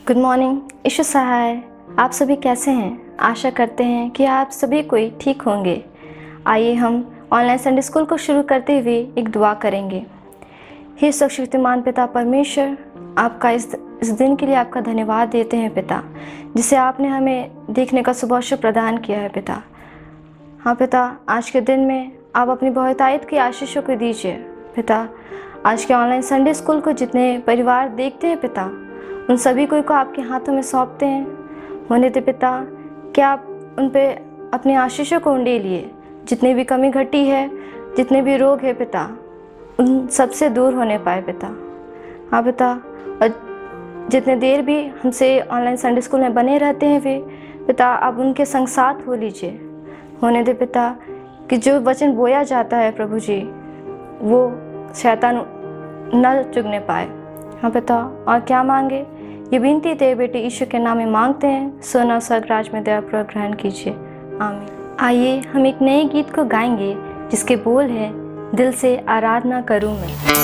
Good morning. Issue सहाय, आप सभी कैसे हैं? आशा करते हैं कि आप सभी कोई ठीक होंगे। आइए हम ऑनलाइन संडे स्कूल को शुरू करते हुए एक दुआ करेंगे। हे सर्वशक्तिमान पिता परमेश्वर, आपका इस दिन के लिए आपका धन्यवाद देते हैं पिता, जिसे आपने हमें देखने का शुभ अवसर प्रदान किया है पिता। हाँ पिता, आज के दिन में आप अपनी बहुतायत की आशीषों को दीजिए पिता। आज के ऑनलाइन संडे स्कूल को जितने परिवार देखते हैं पिता, उन सभी को आपके हाथों में सौंपते हैं। होने दे पिता कि आप उन पे अपनी आशीषों को उंडेलिए। जितनी भी कमी घटी है, जितने भी रोग है पिता, उन सबसे दूर होने पाए पिता। हाँ पिता, और जितने देर भी हमसे ऑनलाइन संडे स्कूल में बने रहते हैं वे पिता, आप उनके संग साथ हो लीजिए। होने दे पिता कि जो वचन बोया जाता है प्रभु जी, वो शैतान न चुगने पाए। हाँ पिता, और क्या मांगे ये विनती तेरे बेटे ईश्वर के नाम में मांगते हैं। सोना स्वर्गराज में दयापूर्वक ग्रहण कीजिए, आमीन। आइए हम एक नए गीत को गाएंगे जिसके बोल है, दिल से आराधना करूं मैं।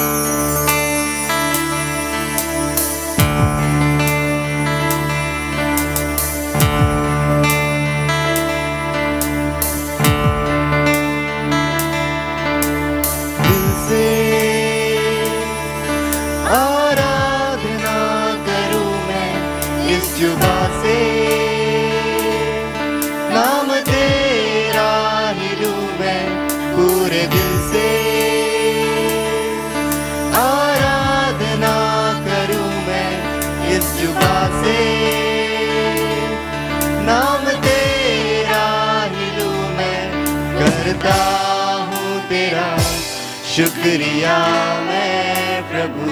जुबा से नाम तेरा ही लूं मैं, पूरे दिल से आराधना करूं मैं। इस जुबा से नाम तेरा ही लूं मैं, करता हूँ तेरा शुक्रिया मैं प्रभु,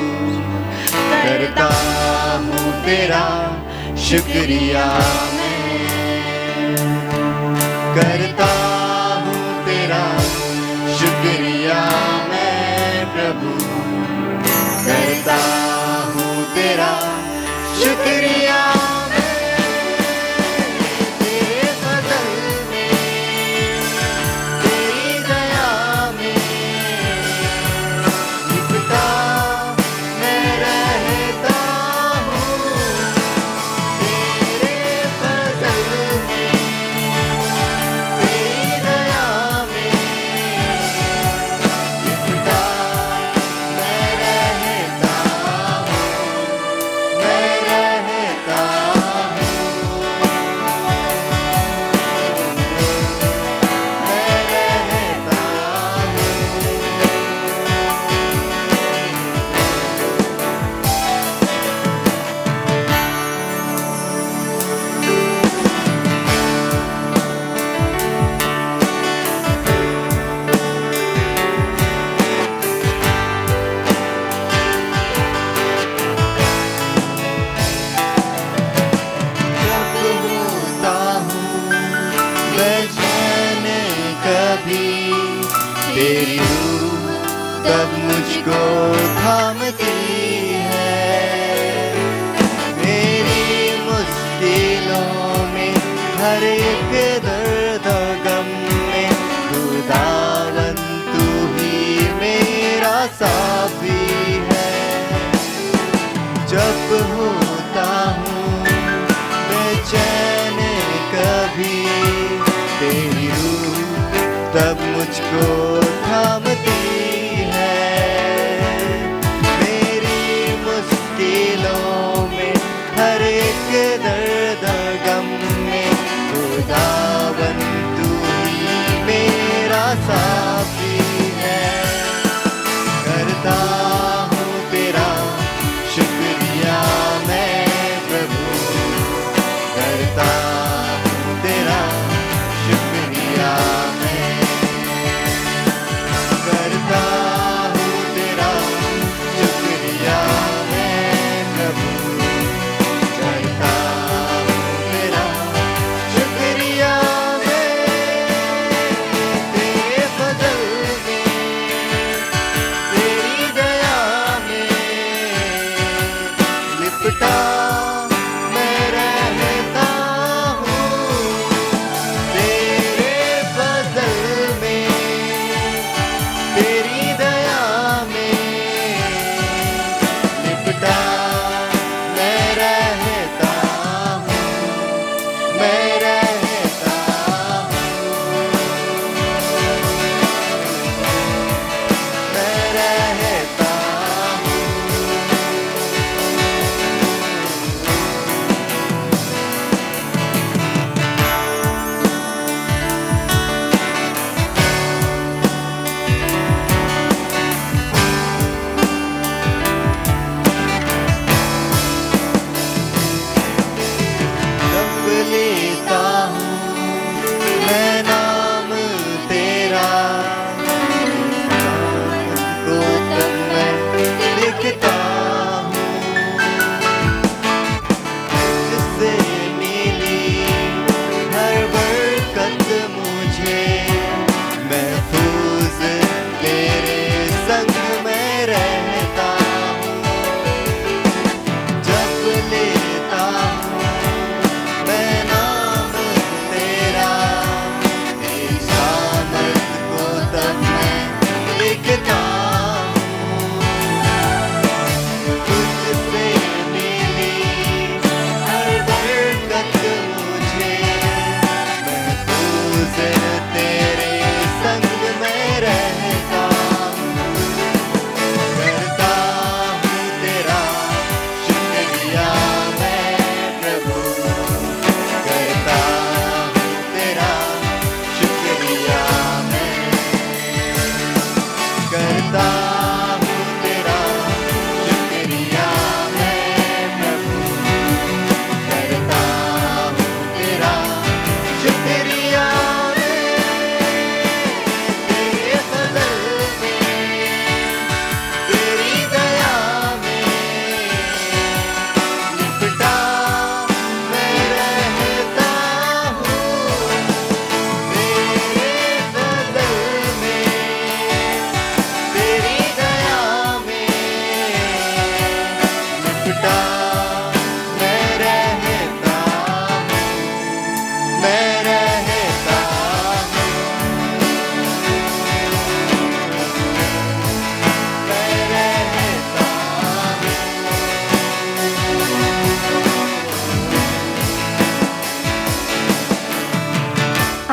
करता हूँ तेरा शुक्रिया मैं, करता हूँ तेरा शुक्रिया मैं प्रभु, करता हूँ तेरा शुक्रिया मैं। तेरे फजल में, तेरी दया में लिपटा मैं रहता हूँ। तेरी रूह तब मुझको थामती है, मेरी मुश्किलों में हर एक दर्द गम में, खुदावन तू ही मेरा साफी है। जब होता हूँ बेचैन कभी, तेरी रूह तब मुझको थामती है, मेरी मुश्किलों में हर एक दर्द गम में, खुदावन तू ही मेरा साथी है। करता हूँ तेरा शुक्रिया मैं प्रभु, करता हूँ तेरा शुक्रिया मैं, करता हूँ तेरा शुक्रिया मैं प्रभु, करता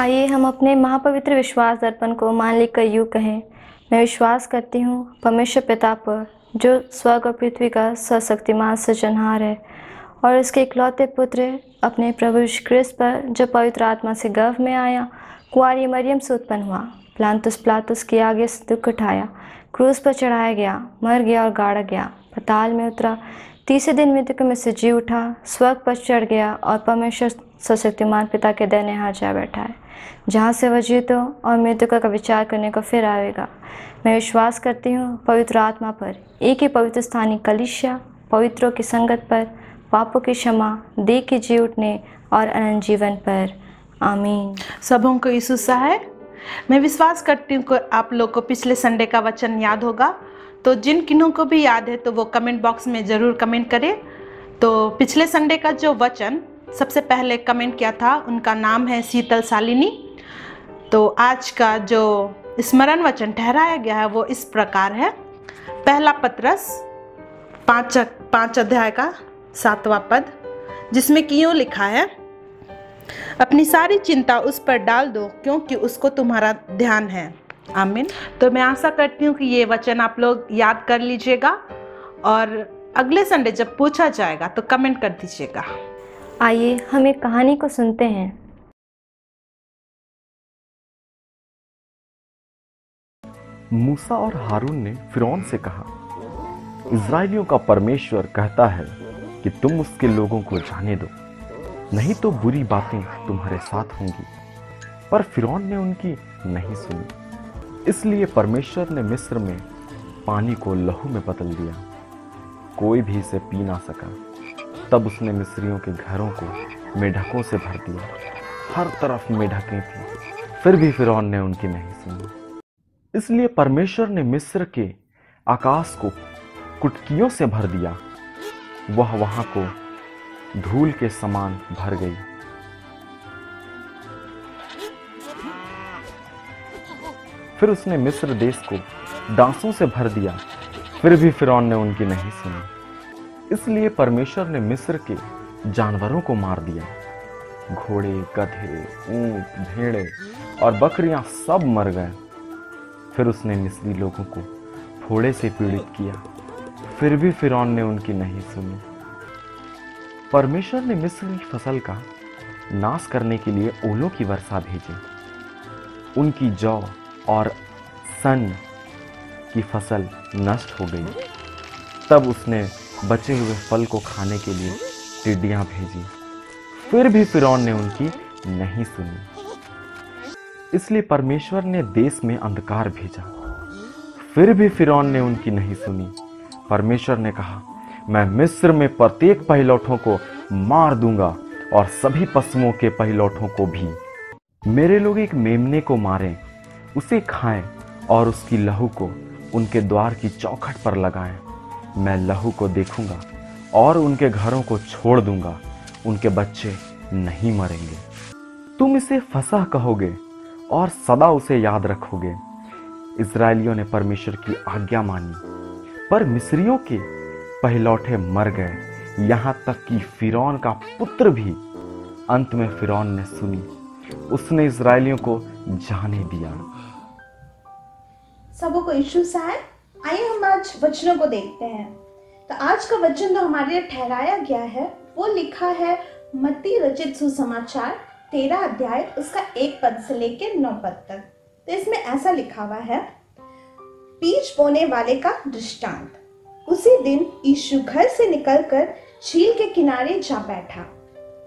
आइए हम अपने महापवित्र विश्वास दर्पण को मान लिखकर यूँ कहें, मैं विश्वास करती हूँ परमेश्वर पिता पर, जो स्वर्ग और पृथ्वी का सर्वशक्तिमान सृजनहार है, और उसके इकलौते पुत्र अपने प्रभु यीशु ख्रिस्त पर, जो पवित्र आत्मा से गर्भ में आया, कुंवारी मरियम से उत्पन्न हुआ, प्लांतुस पिलातुस के आगे से दुख उठाया, क्रूस पर चढ़ाया गया, मर गया और गाड़ा गया, पाताल में उतरा, तीसरे दिन मृतकों में से जी उठा, स्वर्ग पर चढ़ गया और परमेश्वर सर्वशक्तिमान पिता के दाहिने हाथ जा बैठा है, जहाँ से वह जीतों और मृतकों का विचार करने को फिर आएगा। मैं विश्वास करती हूँ पवित्र आत्मा पर, एक ही पवित्र स्थानीय कलीसिया, पवित्रों की संगत पर, पापों की क्षमा, देह के जी उठने और अनंत जीवन पर। आमीन। सबों को यीशु सहाय। मैं विश्वास करती हूँ कि आप लोग को पिछले संडे का वचन याद होगा, तो जिन किन्हों को भी याद है तो वो कमेंट बॉक्स में ज़रूर कमेंट करें। तो पिछले संडे का जो वचन सबसे पहले कमेंट किया था, उनका नाम है शीतल शालिनी। तो आज का जो स्मरण वचन ठहराया गया है वो इस प्रकार है। पहला पत्रस 5 अध्याय का 7वां पद, जिसमें कि यूँ लिखा है, अपनी सारी चिंता उस पर डाल दो क्योंकि उसको तुम्हारा ध्यान है। आमीन। तो मैं आशा करती हूँ कि ये वचन आप लोग याद कर लीजिएगा और अगले संडे जब पूछा जाएगा तो कमेंट कर दीजिएगा। आइए हम एक कहानी को सुनते हैं। मूसा और हारून ने फिरौन से कहा, इज़राइलियों का परमेश्वर कहता है कि तुम उसके लोगों को जाने दो, नहीं तो बुरी बातें तुम्हारे साथ होंगी। पर फिरौन ने उनकी नहीं सुनी, इसलिए परमेश्वर ने मिस्र में पानी को लहू में बदल दिया, कोई भी इसे पी ना सका। तब उसने मिस्रियों के घरों को मेढकों से भर दिया, हर तरफ मेढकें थीं, फिर भी फिरौन ने उनकी नहीं सुनी। इसलिए परमेश्वर ने मिस्र के आकाश को कुटकियों से भर दिया, वह वहां को धूल के समान भर गई। फिर उसने मिस्र देश को डांसों से भर दिया, फिर भी फिरौन ने उनकी नहीं सुनी। इसलिए परमेश्वर ने मिस्र के जानवरों को मार दिया, घोड़े, गधे, ऊंट, भेड़े और बकरियां सब मर गए। फिर उसने मिस्री लोगों को फोड़े से पीड़ित किया, फिर भी फिरौन ने उनकी नहीं सुनी। परमेश्वर ने मिस्र की फसल का नाश करने के लिए ओलों की वर्षा भेजी, उनकी जौ और सन की फसल नष्ट हो गई। तब उसने बचे हुए फल को खाने के लिए टिड्डियां भेजी, फिर भी फिरौन ने उनकी नहीं सुनी। इसलिए परमेश्वर ने देश में अंधकार भेजा, फिर भी फिरौन ने उनकी नहीं सुनी। परमेश्वर ने कहा, मैं मिस्र में प्रत्येक पहिलौठों को मार दूंगा और सभी पशुओं के पहिलौठों को भी। मेरे लोग एक मेमने को मारें, उसे खाएं और उसकी लहू को उनके द्वार की चौखट पर लगाएं। मैं लहू को देखूंगा और उनके घरों को छोड़ दूंगा, उनके बच्चे नहीं मरेंगे। तुम इसे फसह कहोगे और सदा उसे याद रखोगे। इज़राइलियों ने परमेश्वर की आज्ञा मानी, पर मिस्रियों के पहिलौठे मर गए, यहाँ तक कि फिरौन का पुत्र भी। अंत में फिरौन ने सुनी, उसने इज़राइलियों को जाने दिया। सबों को यीशु सहाय। आइए हम आज वचनों को देखते हैं। तो आज का वचन जो हमारे लिए ठहराया गया है वो लिखा है मत्ती रचित सुसमाचार 13 अध्याय उसका 1 पद से लेकर 9 पद तक। तो इसमें ऐसा लिखा हुआ है, बीज बोने वाले का दृष्टांत। उसी दिन यीशु घर से निकलकर झील के किनारे जा बैठा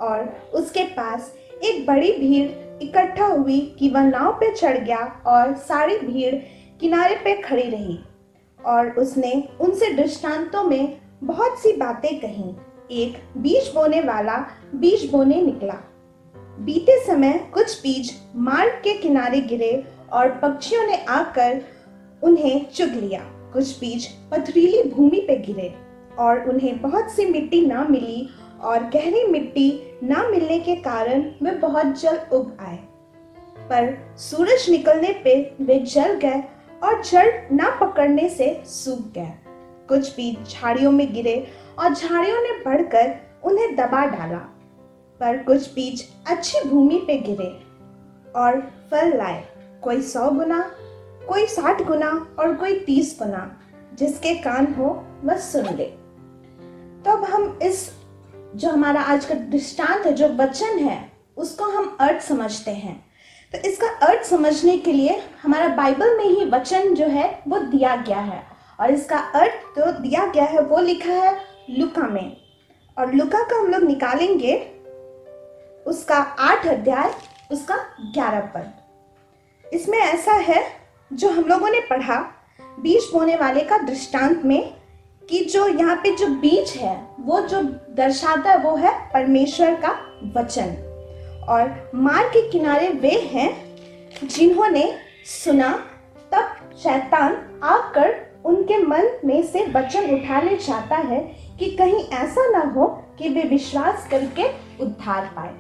और उसके पास एक बड़ी भीड़ इकट्ठा हुई कि वह नाव पे चढ़ गया और सारी भीड़ किनारे पे खड़ी रही। और उसने उनसे दृष्टांतों में बहुत सी बातें कहीं। एक बीज बोने वाला बीज बोने निकला। बीते समय कुछ बीज मार्ग के किनारे गिरे और पक्षियों ने आकर उन्हें चुग लिया। कुछ बीज पथरीली भूमि पे गिरे और उन्हें बहुत सी मिट्टी ना मिली और गहरी मिट्टी ना मिलने के कारण वे बहुत जल्द उग आए। पर सूरज निकलने पे वे जल गए और जड़ ना पकड़ने से सूख गए। कुछ बीज झाड़ियों में गिरे और झाड़ियों ने बढ़कर उन्हें दबा डाला। पर कुछ बीज अच्छी भूमि पे गिरे। और फल लाए, कोई 100 गुना, कोई 60 गुना और कोई 30 गुना। जिसके कान हो वह सुन ले। तो अब हम इस जो हमारा आज का दृष्टांत है, जो वचन है, उसको हम अर्थ समझते हैं। तो इसका अर्थ समझने के लिए हमारा बाइबल में ही वचन जो है वो दिया गया है, और इसका अर्थ जो दिया गया है वो लिखा है लूका में। और लूका का हम लोग निकालेंगे उसका 8 अध्याय उसका 11 पद। इसमें ऐसा है जो हम लोगों ने पढ़ा बीज बोने वाले का दृष्टांत में, कि जो यहाँ पे जो बीज है वो जो दर्शाता है वो है परमेश्वर का वचन, और मार्ग के किनारे वे हैं जिन्होंने सुना, तब शैतान आकर उनके मन में से वचन उठा ले चाहता है कि कहीं ऐसा ना हो कि वे विश्वास करके उद्धार पाए।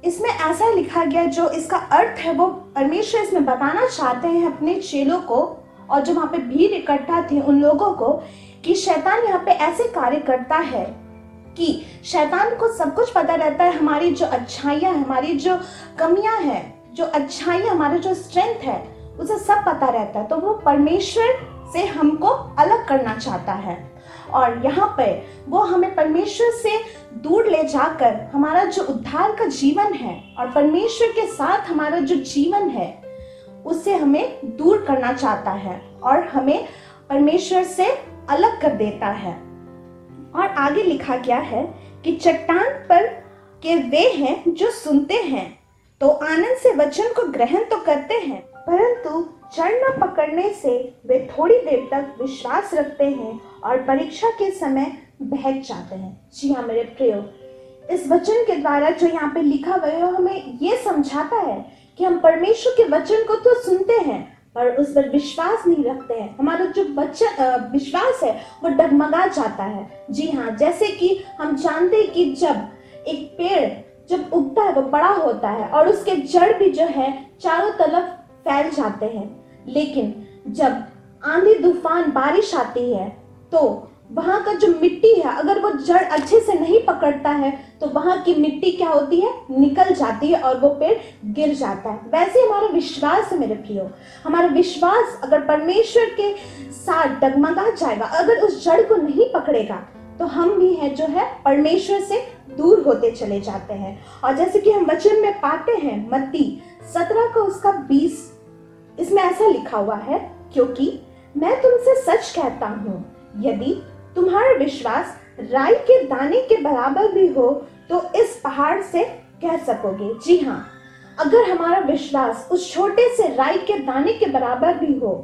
इसमें ऐसा लिखा गया, जो इसका अर्थ है वो परमेश्वर इसमें बताना चाहते हैं अपने चेलों को और जो वहां पे भीड़ इकट्ठा थी उन लोगों को, कि शैतान यहाँ पे ऐसे कार्य करता है कि शैतान को सब कुछ पता रहता है, हमारी जो अच्छाइयाँ, हमारी जो कमियां हैं, जो अच्छाइयाँ, हमारा जो स्ट्रेंथ है, उसे सब पता रहता है। तो वो परमेश्वर से हमको अलग करना चाहता है, और यहाँ पे वो हमें परमेश्वर से दूर ले जाकर हमारा जो उद्धार का जीवन है और परमेश्वर के साथ हमारा जो जीवन है उससे हमें दूर करना चाहता है और हमें परमेश्वर से अलग कर देता है। और आगे लिखा गया है कि चट्टान पर के वे हैं जो सुनते हैं तो आनंद से वचन को ग्रहण तो करते हैं, परंतु जड़ न पकड़ने से वे थोड़ी देर तक विश्वास रखते हैं और परीक्षा के समय बहक जाते हैं। जी हाँ मेरे प्रियो, इस वचन के द्वारा जो यहाँ पे लिखा हुआ है हमें ये समझाता है कि हम परमेश्वर के वचन को तो सुनते हैं पर उस पर विश्वास नहीं रखते हैं। हमारा जो विश्वास है वो डगमगा जाता है। जी हाँ, जैसे कि हम जानते हैं कि जब एक पेड़ जब उगता है वो बड़ा होता है और उसके जड़ भी जो है चारों तरफ फैल जाते हैं, लेकिन जब आंधी तूफान बारिश आती है तो वहां का जो मिट्टी है अगर वो जड़ अच्छे से नहीं पकड़ता है तो वहां की मिट्टी क्या होती है, निकल जाती है और वो पेड़ गिर जाता है। वैसे हमारा विश्वास है मेरे प्रियो, हमारा विश्वास अगर परमेश्वर के साथ डगमगा जाएगा, अगर उस जड़ को नहीं पकड़ेगा तो हम भी है जो है परमेश्वर से दूर होते चले जाते हैं। और जैसे कि हम वचन में पाते हैं मत्ती 17 का उसका 20, इसमें ऐसा लिखा हुआ है, क्योंकि मैं तुमसे सच कहता हूँ यदि तुम्हारा विश्वास राई के दाने के बराबर भी हो तो इस पहाड़ से कह सकोगे। जी हाँ, अगर हमारा विश्वास उस छोटे से राई के दाने के बराबर भी हो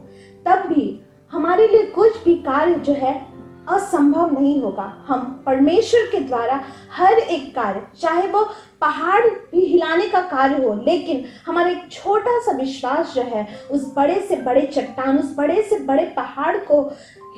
तब भी हमारे लिए कुछ भी कार्य जो है असंभव नहीं होगा। हम परमेश्वर के द्वारा हर एक कार्य, चाहे वो पहाड़ भी हिलाने का कार्य हो, लेकिन हमारा एक छोटा सा विश्वास जो है उस बड़े से बड़े चट्टान, उस बड़े से बड़े पहाड़ को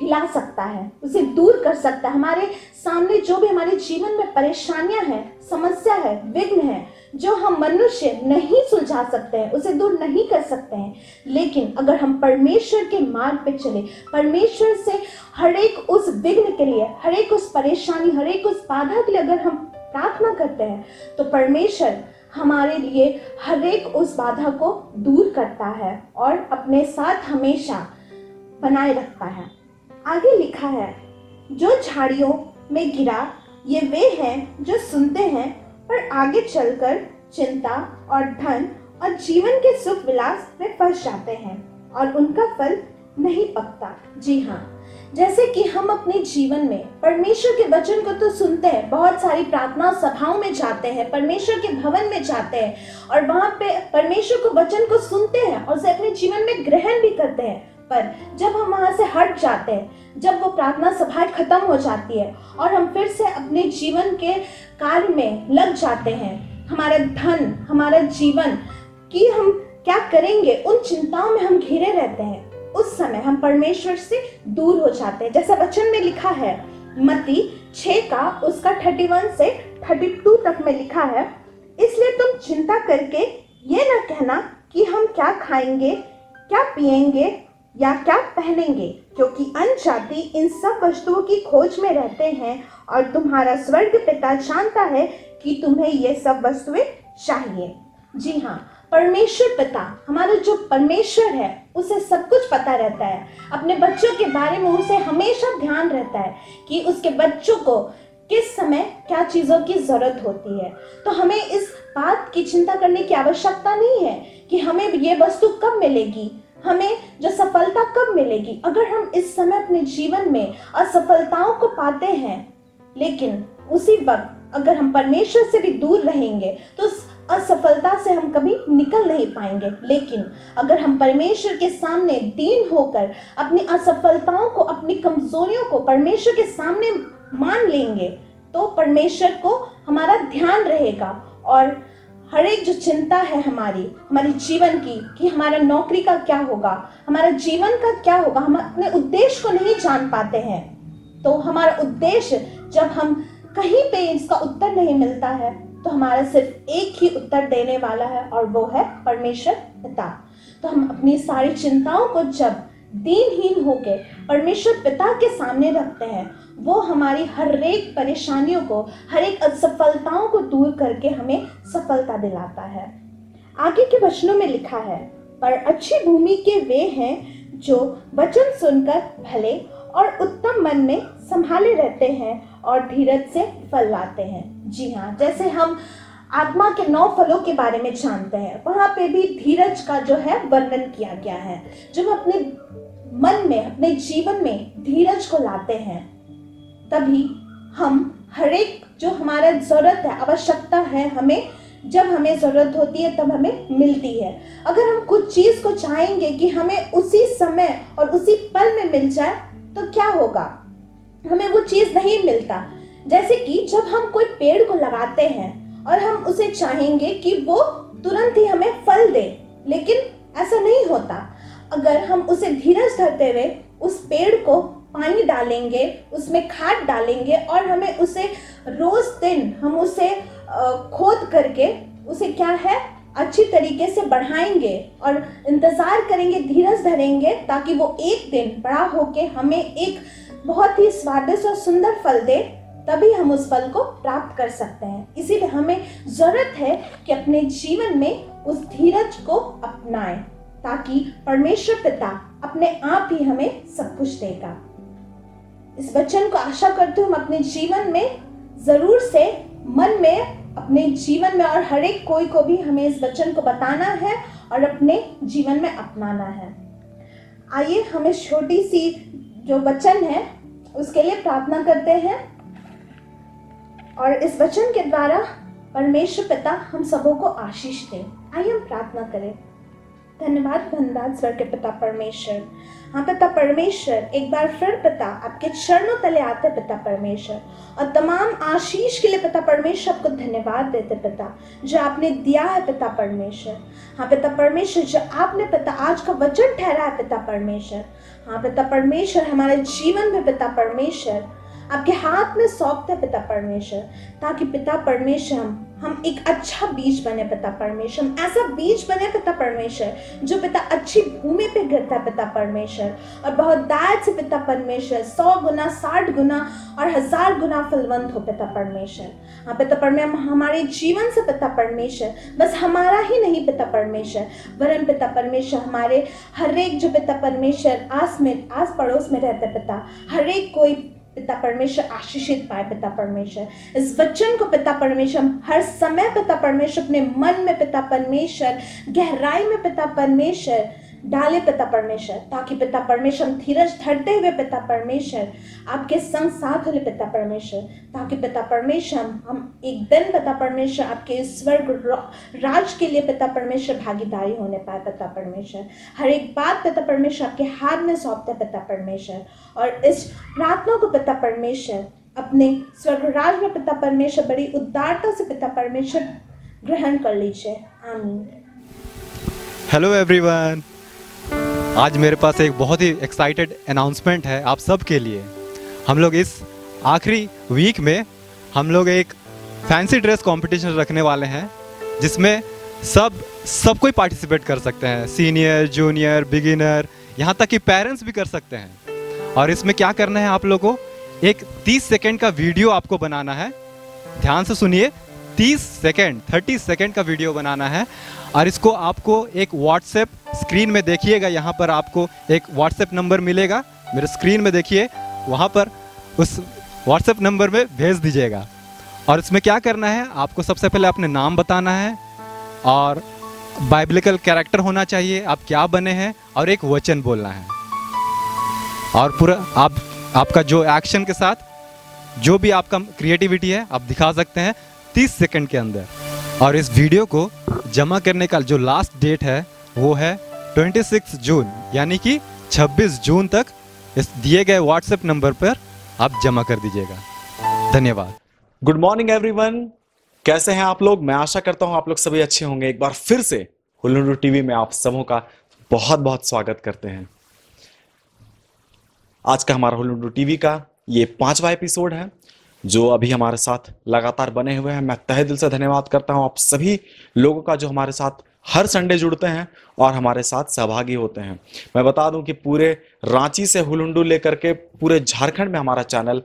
हिला सकता है, उसे दूर कर सकता है। हमारे सामने जो भी हमारे जीवन में परेशानियां हैं, समस्या है, विघ्न है, जो हम मनुष्य नहीं सुलझा सकते हैं, उसे दूर नहीं कर सकते हैं, लेकिन अगर हम परमेश्वर के मार्ग पे चले, परमेश्वर से हर एक उस विघ्न के लिए, हर एक उस परेशानी, हर एक उस बाधा के लिए अगर हम प्रार्थना करते हैं तो परमेश्वर हमारे लिए हर एक उस बाधा को दूर करता है और अपने साथ हमेशा बनाए रखता है। आगे लिखा है, जो झाड़ियों में गिरा ये वे हैं जो सुनते हैं पर आगे चलकर चिंता और धन और जीवन के सुख विलास में फंस जाते हैं और उनका फल नहीं पकता। जी हाँ, जैसे कि हम अपने जीवन में परमेश्वर के वचन को तो सुनते हैं, बहुत सारी प्रार्थना सभाओं में जाते हैं, परमेश्वर के भवन में जाते हैं और वहां पे परमेश्वर को वचन को सुनते हैं और उसे अपने जीवन में ग्रहण भी करते हैं, पर जब हम वहां से हट जाते हैं, जब वो प्रार्थना सभाएं खत्म हो जाती है और हम फिर से अपने जीवन के कार्य में लग जाते हैं, हमारा धन, हमारा जीवन कि हम क्या करेंगे, उन चिंताओं में हम घिरे रहते हैं, उस समय हम परमेश्वर से दूर हो जाते हैं। जैसा वचन में लिखा है मत्ती 6 का उसका 31 से 32 तक में लिखा है, इसलिए तुम चिंता करके ये न कहना कि हम क्या खाएंगे, क्या पिएंगे या क्या पहनेंगे, क्योंकि अन्य जाति इन सब वस्तुओं की खोज में रहते हैं और तुम्हारा स्वर्ग पिता जानता है कि तुम्हें ये सब वस्तुएं चाहिए। जी हाँ, परमेश्वर पिता, हमारा जो परमेश्वर है, उसे सब कुछ पता रहता है। अपने बच्चों के बारे में उसे हमेशा ध्यान रहता है कि उसके बच्चों को किस समय क्या चीज़ों की ज़रूरत होती है। तो हमें इस बात की चिंता करने की आवश्यकता नहीं है कि हमें ये वस्तु कब मिलेगी, हमें जो सफलता कब मिलेगी। अगर हम इस समय अपने जीवन में असफलताओं को पाते हैं, लेकिन उसी वक्त अगर हम परमेश्वर से भी दूर रहेंगे तो उस असफलता से हम कभी निकल नहीं पाएंगे। लेकिन अगर हम परमेश्वर के सामने दीन होकर अपनी असफलताओं को, अपनी कमजोरियों को परमेश्वर के सामने मान लेंगे, तो परमेश्वर को हमारा ध्यान रहेगा और हर एक जो चिंता है हमारी जीवन की, कि हमारा नौकरी का क्या होगा, हमारा जीवन का क्या होगा, हम अपने उद्देश्य को नहीं जान पाते हैं। तो हमारा उद्देश्य, जब हम कहीं पे इसका उत्तर नहीं मिलता है, तो हमारा सिर्फ एक ही उत्तर देने वाला है और वो है परमेश्वर पिता। तो हम अपनी सारी चिंताओं को जब दीनहीन होकर परमेश्वर पिता के सामने रखते हैं, वो हमारी हर एक परेशानियों को, हर एक असफलताओं को दूर करके हमें सफलता दिलाता है। आगे के वचनों में लिखा है, पर अच्छी भूमि के वे हैं जो वचन सुनकर भले और उत्तम मन में संभाले रहते हैं और धीरज से फल लाते हैं। जी हाँ, जैसे हम आत्मा के 9 फलों के बारे में जानते हैं, वहां पे भी धीरज का जो है वर्णन किया गया है। जब हम अपने मन में, अपने जीवन में धीरज को लाते हैं, तभी हम हर एक जो हमारा जरूरत है, आवश्यकता है, जब हमें जरूरत होती है तब हमें मिलती है। अगर हम कुछ चीज को चाहेंगे कि हमें उसी समय और उसी पल में मिल जाए, तो क्या होगा, हमें वो चीज नहीं मिलता। जैसे कि जब हम कोई पेड़ को लगाते हैं और हम उसे चाहेंगे कि वो तुरंत ही हमें फल दे, लेकिन ऐसा नहीं होता। अगर हम उसे धीरज धरते हुए उस पेड़ को पानी डालेंगे, उसमें खाद डालेंगे और हमें उसे रोज दिन हम उसे खोद करके उसे क्या है अच्छी तरीके से बढ़ाएंगे और इंतजार करेंगे, धीरज धरेंगे, ताकि वो एक दिन बड़ा होके हमें एक बहुत ही स्वादिष्ट और सुंदर फल दे, तभी हम उस फल को प्राप्त कर सकते हैं। इसीलिए हमें जरूरत है कि अपने जीवन में उस धीरज को अपनाएं, ताकि परमेश्वर पिता अपने आप ही हमें सब कुछ देगा। इस वचन को आशा करते हुए हम अपने जीवन में जरूर से मन में, अपने जीवन में और हर एक कोई को भी हमें इस वचन को बताना है और अपने जीवन में अपनाना है। आइए हम इस छोटी सी जो वचन है उसके लिए प्रार्थना करते हैं और इस वचन के द्वारा परमेश्वर पिता हम सबों को आशीष दे। आइए हम प्रार्थना करें। धन्यवाद धन्यवाद स्वर्ग के पिता परमेश्वर। हाँ पिता परमेश्वर, एक बार फिर पिता आपके चरणों तले आते पिता परमेश्वर, और तमाम आशीष के लिए पिता परमेश्वर आपको धन्यवाद देते पिता, जो आपने दिया है पिता परमेश्वर। हाँ पिता परमेश्वर, जो आपने पिता आज का वचन ठहरा है पिता परमेश्वर। हाँ पिता परमेश्वर, हमारे जीवन में पिता परमेश्वर आपके हाथ में सौंपते पिता परमेश्वर, ताकि पिता परमेश्वर हम एक अच्छा बीज बने पिता परमेश्वर, हम ऐसा बीज बने पिता परमेश्वर जो पिता अच्छी भूमि पे गिरता है पिता परमेश्वर, और बहुत दायत से पिता परमेश्वर 100 गुना 60 गुना और 1000 गुना फलवंत हो पिता परमेश्वर। हाँ पिता परमेश्वर, हमारे जीवन से पिता परमेश्वर बस हमारा ही नहीं पिता परमेश्वर, वरन पिता परमेश्वर हमारे हर एक जो पिता परमेश्वर आस पड़ोस में रहते पिता, हर एक कोई पिता परमेश्वर आशीषित पाए पिता परमेश्वर। इस वचन को पिता परमेश्वर हर समय पिता परमेश्वर अपने मन में पिता परमेश्वर गहराई में पिता परमेश्वर डाले पिता परमेश्वर, ताकि पिता परमेश्वर हम धीरज धरते हुए पिता परमेश्वर आपके संग साथ हो पिता परमेश्वर, ताकि पिता परमेश्वर हम एक दिन पिता परमेश्वर आपके स्वर्ग राज के लिए पिता परमेश्वर भागीदारी होने पाए पिता परमेश्वर। हर एक बात पिता परमेश्वर आपके हाथ में सौंपते पिता परमेश्वर, और इस प्रार्थना को पिता परमेश्वर अपने स्वर्ग राज में पिता परमेश्वर बड़ी उदारता से पिता परमेश्वर ग्रहण कर लीजिए। आमीन। हेलो एवरीवन, आज मेरे पास एक बहुत ही एक्साइटेड अनाउंसमेंट है आप सब के लिए। हम लोग इस आखिरी वीक में हम लोग एक फैंसी ड्रेस कंपटीशन रखने वाले हैं, जिसमें सब कोई पार्टिसिपेट कर सकते हैं, सीनियर, जूनियर, बिगिनर, यहाँ तक कि पेरेंट्स भी कर सकते हैं। और इसमें क्या करना है, आप लोगों को एक 30 सेकेंड का वीडियो आपको बनाना है। ध्यान से सुनिए, 30 सेकंड का वीडियो बनाना है और इसको आपको एक व्हाट्सएप स्क्रीन में देखिएगा, यहाँ पर आपको एक व्हाट्सएप नंबर मिलेगा, मेरे स्क्रीन में देखिए, वहाँ पर उस व्हाट्सएप नंबर में भेज दीजिएगा। और इसमें क्या करना है, आपको सबसे पहले अपने नाम बताना है और बाइबलिकल कैरेक्टर होना चाहिए, आप क्या बने हैं, और एक वचन बोलना है। और पूरा आपका जो एक्शन के साथ जो भी आपका क्रिएटिविटी है आप दिखा सकते हैं 30 सेकंड के अंदर। और इस वीडियो को जमा करने का जो लास्ट डेट है वो है 26 जून, यानी कि 26 जून तक इस दिए गए व्हाट्सएप नंबर पर आप जमा कर दीजिएगा। धन्यवाद। गुड मॉर्निंग एवरीवन, कैसे हैं आप लोग? मैं आशा करता हूं आप लोग सभी अच्छे होंगे। एक बार फिर से हुल्लुंडू टीवी में आप सबों का बहुत बहुत स्वागत करते हैं। आज का हमारा हुल्लुंडू टीवी का ये 5वां एपिसोड है जो अभी हमारे साथ लगातार बने हुए हैं। मैं तहे दिल से धन्यवाद करता हूं आप सभी लोगों का जो हमारे साथ हर संडे जुड़ते हैं और हमारे साथ सहभागी होते हैं। मैं बता दूं कि पूरे रांची से हुल्लुंडू लेकर के पूरे झारखंड में हमारा चैनल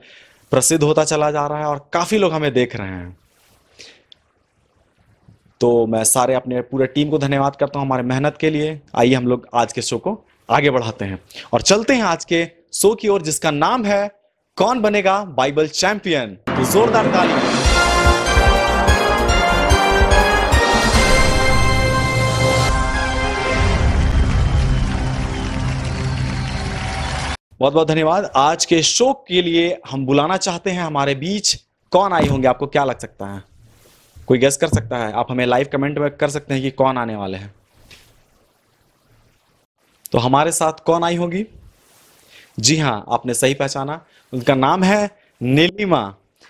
प्रसिद्ध होता चला जा रहा है और काफी लोग हमें देख रहे हैं। तो मैं सारे अपने पूरे टीम को धन्यवाद करता हूं हमारे मेहनत के लिए। आइए हम लोग आज के शो को आगे बढ़ाते हैं और चलते हैं आज के शो की ओर, जिसका नाम है कौन बनेगा बाइबल चैंपियन। तो जोरदार ताली। बहुत बहुत धन्यवाद। आज के शो के लिए हम बुलाना चाहते हैं हमारे बीच कौन आए होंगे, आपको क्या लग सकता है? कोई गेस कर सकता है? आप हमें लाइव कमेंट में कर सकते हैं कि कौन आने वाले हैं। तो हमारे साथ कौन आई होगी? जी हाँ, आपने सही पहचाना, उनका नाम है नीलिमा।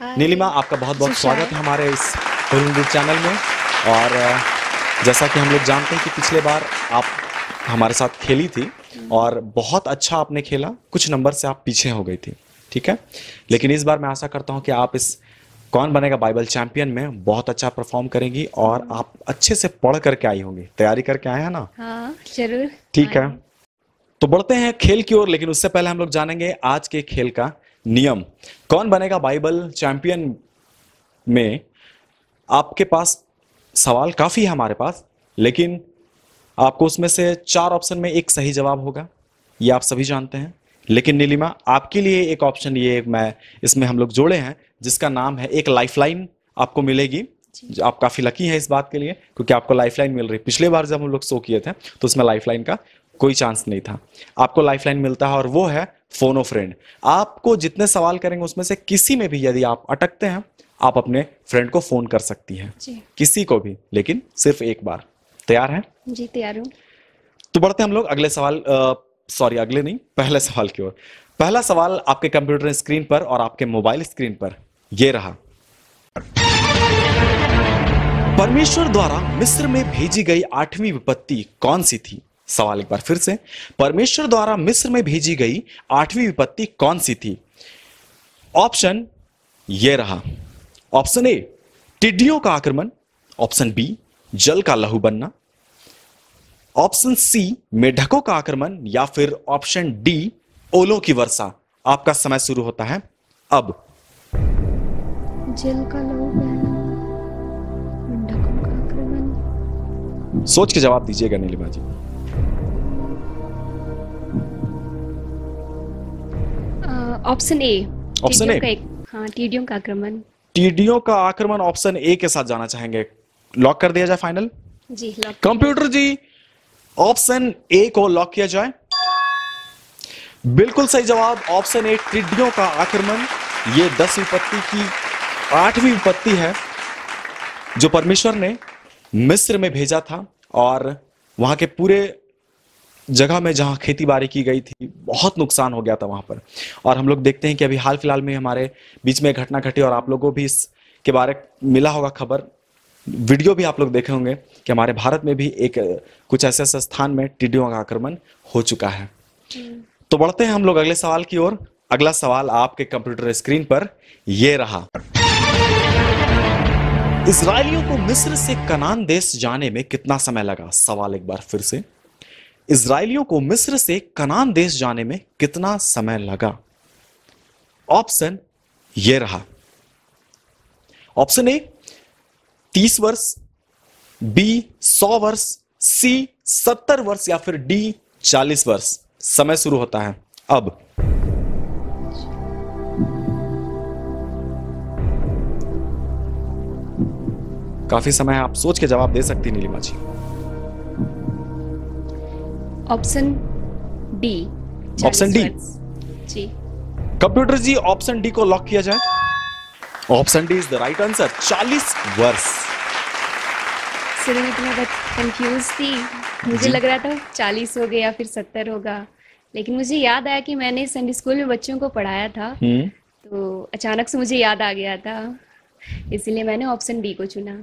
नीलिमा, आपका बहुत बहुत स्वागत है हमारे इस हुल्लुंडू चैनल में। और जैसा कि हम लोग जानते हैं कि पिछले बार आप हमारे साथ खेली थी और बहुत अच्छा आपने खेला, कुछ नंबर से आप पीछे हो गई थी, ठीक है। लेकिन इस बार मैं आशा करता हूं कि आप इस कौन बनेगा बाइबल चैंपियन में बहुत अच्छा परफॉर्म करेंगी और आप अच्छे से पढ़ करके आई होंगी, तैयारी करके आए हैं ना? हाँ जरूर। ठीक है, तो बढ़ते हैं खेल की ओर। लेकिन उससे पहले हम लोग जानेंगे आज के खेल का नियम। कौन बनेगा बाइबल चैंपियन में आपके पास सवाल काफी है हमारे पास, लेकिन आपको उसमें से 4 ऑप्शन में एक सही जवाब होगा, ये आप सभी जानते हैं। लेकिन नीलिमा, आपके लिए एक ऑप्शन ये मैं इसमें हम लोग जोड़े हैं जिसका नाम है एक लाइफलाइन आपको मिलेगी। आप काफी लकी हैं इस बात के लिए क्योंकि आपको लाइफलाइन मिल रही है। पिछले बार जब हम लोग शो किए थे तो उसमें लाइफलाइन का कोई चांस नहीं था, आपको लाइफलाइन मिलता है और वो है फोन ऑफ फ्रेंड। आपको जितने सवाल करेंगे उसमें से किसी में भी यदि आप अटकते हैं आप अपने फ्रेंड को फोन कर सकती हैं, किसी को भी, लेकिन सिर्फ एक बार। तैयार हैं? जी तैयार हूँ। तो बढ़ते हम लोग अगले सवाल, अगले नहीं, पहले सवाल की ओर। पहला सवाल आपके कंप्यूटर स्क्रीन पर और आपके मोबाइल स्क्रीन पर ये रहा। परमेश्वर द्वारा मिस्र में भेजी गई 8वीं विपत्ति कौन सी थी? सवाल एक बार फिर से, परमेश्वर द्वारा मिस्र में भेजी गई 8वीं विपत्ति कौन सी थी? ऑप्शन ये रहा। ऑप्शन ए, टिड्डियों का आक्रमण। ऑप्शन बी, जल का लहू बनना। ऑप्शन सी, मेढकों का आक्रमण। या फिर ऑप्शन डी, ओलों की वर्षा। आपका समय शुरू होता है अब। जल का लहू बहना, मेंढकों का आक्रमण। सोच के जवाब दीजिएगा Neelima ji. Option A. Option A, हाँ, टिड्डियों का आक्रमण। टिड्डियों का आक्रमण ऑप्शन ए के साथ जाना चाहेंगे? लॉक कर दिया जाए फाइनल? जी लॉक। कंप्यूटर जी, ऑप्शन ए को लॉक किया जाए। बिल्कुल सही जवाब, ऑप्शन ए, टिड्डियों का आक्रमण। ये 10 विपत्ति की 8वीं विपत्ति है जो परमेश्वर ने मिस्र में भेजा था और वहां के पूरे जगह में जहां खेती बाड़ी की गई थी बहुत नुकसान हो गया था वहां पर। और हम लोग देखते हैं कि अभी हाल फिलहाल में हमारे बीच में घटना घटी और आप लोगों को भी इसके बारे मिला होगा खबर, वीडियो भी आप लोग देखे होंगे कि हमारे भारत में भी एक कुछ ऐसे ऐसे स्थान में टिड्डियों का आक्रमण हो चुका है। तो बढ़ते हैं हम लोग अगले सवाल की ओर। अगला सवाल आपके कंप्यूटर स्क्रीन पर ये रहा। इजराइलियों को मिस्र से कनान देश जाने में कितना समय लगा? सवाल एक बार फिर से, इजराइलियों को मिस्र से कनान देश जाने में कितना समय लगा? ऑप्शन ये रहा। ऑप्शन ए, 30 वर्ष, बी 100 वर्ष, सी 70 वर्ष या फिर डी 40 वर्ष? समय शुरू होता है अब। काफी समय है, आप सोच के जवाब दे सकती Neelima ji. Option D. Option D जी। कंप्यूटर जी, ऑप्शन डी को लॉक किया जाए। Option D is the right answer, 40 वर्ष। शुरू में तो मैं कंफ्यूज थी, मुझे लग रहा था 40 हो गया या फिर 70 होगा, लेकिन मुझे याद आया कि मैंने संडे स्कूल में बच्चों को पढ़ाया था, तो अचानक से मुझे याद आ गया था, इसीलिए मैंने ऑप्शन डी को चुना।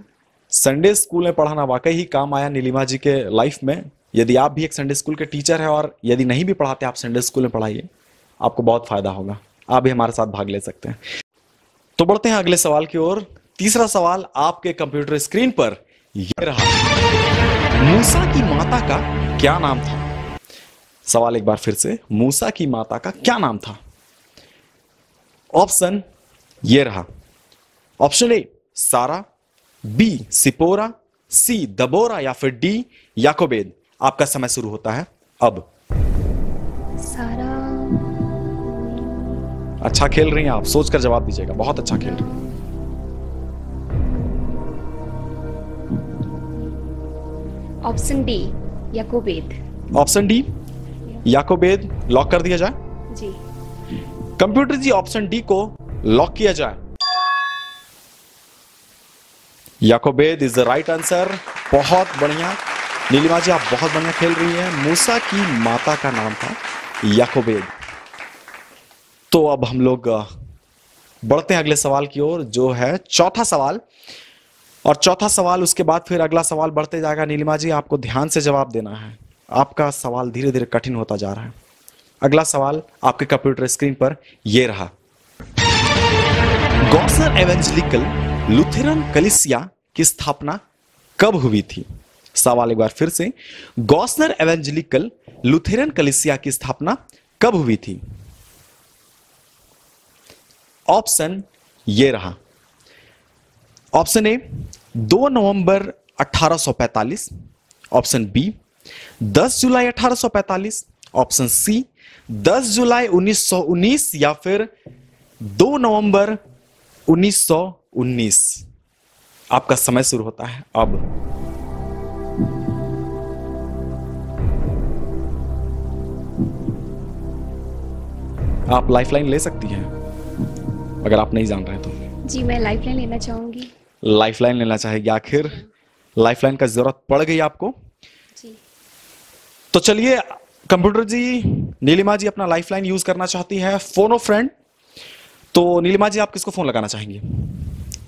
संडे स्कूल में पढ़ाना वाकई ही काम आया नीलिमा जी के लाइफ में। यदि आप भी एक संडे स्कूल के टीचर हैं और यदि नहीं भी पढ़ाते, आप संडे स्कूल में पढ़ाइए, आपको बहुत फायदा होगा। आप भी हमारे साथ भाग ले सकते हैं। तो बढ़ते हैं अगले सवाल की ओर। तीसरा सवाल आपके कंप्यूटर स्क्रीन पर यह रहा। मूसा की माता का क्या नाम था? सवाल एक बार फिर से, मूसा की माता का क्या नाम था? ऑप्शन ये रहा। ऑप्शन ए सारा, बी सिपोरा, सी दबोरा या फिर डी याकोबेद? आपका समय शुरू होता है अब। सारा। अच्छा खेल रही हैं आप, सोचकर जवाब दीजिएगा, बहुत अच्छा खेल रही हैं। Option D Jochebed. Option D Jochebed lock कर दिया जाए। जी। कंप्यूटर जी, ऑप्शन डी को लॉक किया जाए। Jochebed is the right answer. बहुत बढ़िया नीलिमा जी, आप बहुत बढ़िया खेल रही हैं। मूसा की माता का नाम था याकोबेद। तो अब हम लोग बढ़ते हैं अगले सवाल की ओर, जो है चौथा सवाल। और चौथा सवाल, उसके बाद फिर अगला सवाल बढ़ते जाएगा। नीलिमा जी, आपको ध्यान से जवाब देना है, आपका सवाल धीरे धीरे कठिन होता जा रहा है। अगला सवाल आपके कंप्यूटर स्क्रीन पर यह रहा। गॉसनर एवेंजेलिकल लुथेरन कलीसिया की स्थापना कब हुई थी? सवाल एक बार फिर से, गॉसनर एवेंजेलिकल लुथेरन कलीसिया की स्थापना कब हुई थी? ऑप्शन ये रहा। ऑप्शन ए 2 नवंबर 1845, ऑप्शन बी 10 जुलाई 1845, ऑप्शन सी 10 जुलाई 1919 या फिर 2 नवंबर 1919? आपका समय शुरू होता है अब। आप लाइफलाइन ले सकती हैं अगर आप नहीं जान रहे तो। जी, मैं लाइफलाइन लेना चाहूंगी। लाइफलाइन लेना चाहेगी? आखिर लाइफलाइन का जरूरत पड़ गई आपको? जी। तो चलिए कंप्यूटर जी, नीलिमा जी अपना लाइफलाइन यूज करना चाहती है, फोन ऑफ फ्रेंड। तो नीलिमा जी, आप किसको फोन लगाना चाहेंगी?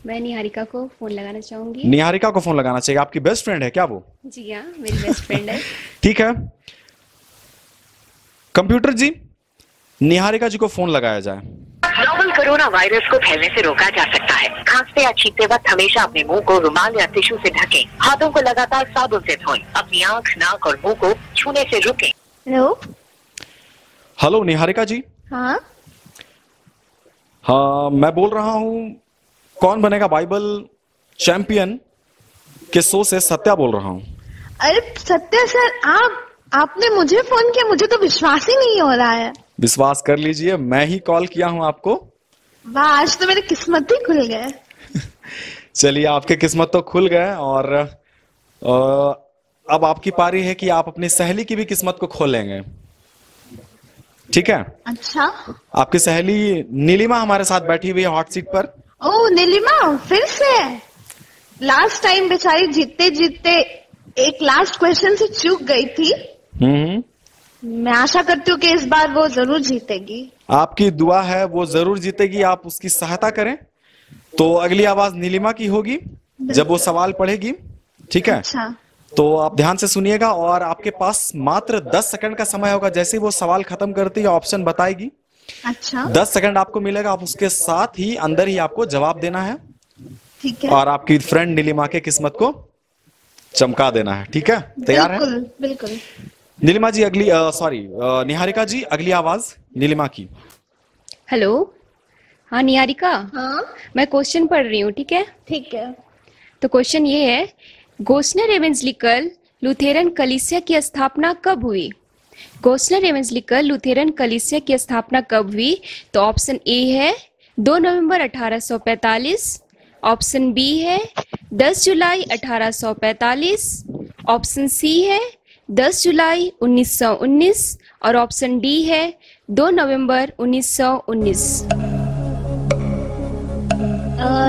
मैं निहारिका को फोन लगाना चाहूंगी। निहारिका को फोन लगाना चाहिए। आपकी बेस्ट फ्रेंड है क्या वो? जी हाँ, मेरी बेस्ट फ्रेंड है। ठीक है, कंप्यूटर जी निहारिका जी को फोन लगाया जाए। नोवल कोरोना वायरस को फैलने से रोका जा सकता है। खांसते या छींकते वक्त हमेशा अपने मुंह को रुमाल या टिश्यू से ढकें। हाथों को लगातार साबुन से धोएं। अपनी आंख, नाक और मुंह को छूने से रुकें। हेलो। हेलो निहारिका जी। हाँ हाँ, मैं बोल रहा हूँ कौन बनेगा बाइबल चैंपियन के शो से सत्या बोल रहा हूँ। अरे सत्या सर, आपने मुझे फोन किया? मुझे तो विश्वास ही नहीं हो रहा है। विश्वास कर लीजिए, मैं ही कॉल किया हूँ आपको। वाह, आज तो मेरी किस्मत ही खुल गए। चलिए, आपके किस्मत तो खुल गए और अब आपकी पारी है कि आप अपनी सहेली की भी किस्मत को खोलेंगे। ठीक है? अच्छा। आपकी सहेली नीलिमा हमारे साथ बैठी हुई है हॉट सीट पर। ओह नीलिमा, फिर से? लास्ट टाइम बेचारी जीतते जीतते एक लास्ट क्वेश्चन से चूक गई थी। मैं आशा करती हूँ कि इस बार वो जरूर जीतेगी। आपकी दुआ है वो जरूर जीतेगी, आप उसकी सहायता करें। तो अगली आवाज नीलिमा की होगी जब वो सवाल पढ़ेगी। ठीक है? अच्छा। तो आप ध्यान से सुनिएगा और आपके पास मात्र 10 सेकंड का समय होगा। जैसे ही वो सवाल खत्म करती है, ऑप्शन बताएगी। अच्छा। 10 सेकंड आपको मिलेगा, आप उसके साथ ही अंदर ही आपको जवाब देना है। ठीक है। और आपकी फ्रेंड नीलिमा के किस्मत को चमका देना है। ठीक है? तैयार है? बिल्कुल बिल्कुल। नीलिमा जी अगली निहारिका जी अगली आवाज नीलिमा की। हेलो। हाँ निहारिका। हाँ मैं क्वेश्चन पढ़ रही हूँ। ठीक है? ठीक है। तो क्वेश्चन ये है, गोस्नर एवेंजलिकल लूथेरन कलीसिया की स्थापना कब हुई? गोस्नर एवेंजलिकल लूथेरन कलीसिया की स्थापना कब हुई? तो ऑप्शन ए है 2 नवंबर 1845, ऑप्शन बी है 10 जुलाई 1845, ऑप्शन सी है 10 जुलाई 1919 और ऑप्शन डी है 2 नवंबर 1919।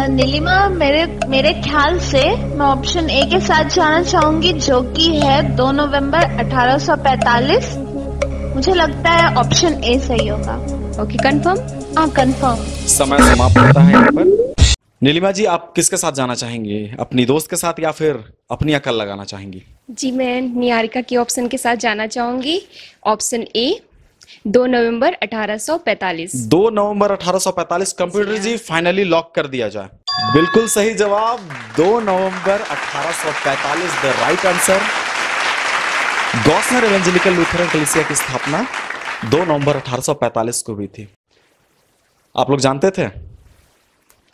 नीलिमा, मेरे ख्याल से मैं ऑप्शन ए के साथ जाना चाहूंगी, जो कि है 2 नवंबर 1845। मुझे लगता है ऑप्शन ए सही होगा। Okay, confirm? हाँ, कंफर्म। समय समाप्त होता है यहाँ पर। नीलिमा जी, आप किसके साथ जाना चाहेंगे? अपनी दोस्त के साथ या फिर अपनी अकल लगाना चाहेंगी? जी, मैं निहारिका के ऑप्शन के साथ जाना चाहूंगी, ऑप्शन ए 2 नवंबर 1845। 2 नवंबर 1845 कंप्यूटर जी फाइनली लॉक कर दिया जाए। बिल्कुल सही जवाब, 2 नवंबर 1845 the right answer. Gossner Evangelical Lutheran कलीसिया की स्थापना 2 नवंबर 1845 को हुई थी। आप लोग जानते थे?